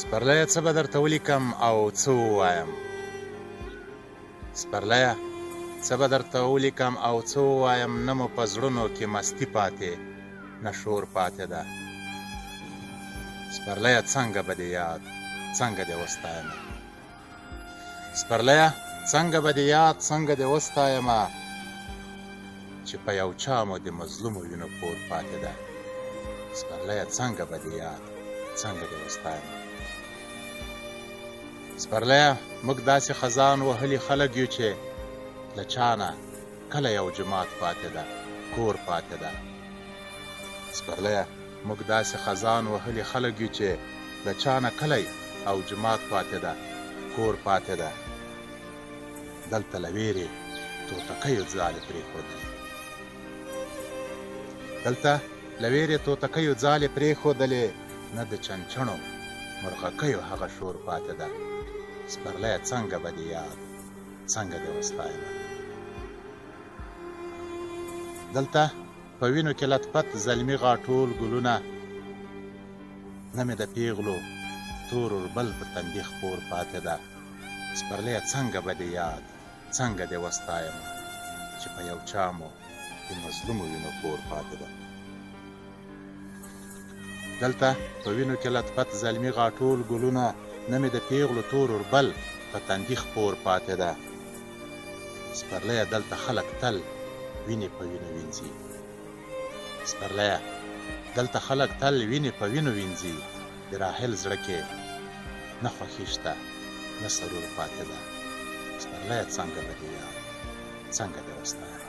سپرلیه څه به درته ولیکم او څه ووایم سپرلیه څه به درته ولیکم او څه ووایم نه مو په زړونو کې مستي پاتې نه شور پاتې ده سپرلیه څنګه به دې یاد څنګه دې وستایم سپرلیه څنګه به دې یاد څنګه دې وستایم چې په یو چا مو د مظلومو وینو پور پاتې ده سپرلیه څنګه به دې یاد څنګه دې وستایم سپرلیه موږ داسې خزان وهلي خلک یو چې له چا نه کله یو جماعت پاتې ده کور پاتې ده سپرلیه موږ داسې خزان وهلي خلک یو چې له چا نه کلی او جماعت پاتې ده کور پاتې ده دلته له ویرې توتکیو ځالې پرېښودلې دلته له ویرې توتکیو ځالې پرېښودلې نه د چنچڼو مرغکیو هغه شور پاتې ده سپرلیه څنګه به دې یاد څنګه دې وستایم دلته په وینو کې لطفت زلمي غاټول ګلونه نه مې د پیغلو تور اوربل په تندي خپور پاتې ده سپرلیه څنګه به دې یاد څنګه دې وستایم چې په یو چا مو د مظلومو وینو پور پاتې ده دلته په وینو کې لطفت زلمي غاټول ګلونه نه مې د پیغلو تور اوربل په تندي خپور پاتې ده سپرلیه دلته خلک تل وینې په وینو وینځي سپرلیه دلته خلک تل وینې په وینو وینځي د راحل زړه کې نه خوښي شته نه سرور پاتې ده سپرلیه څنګه به دې یاد څنګه دې وستایم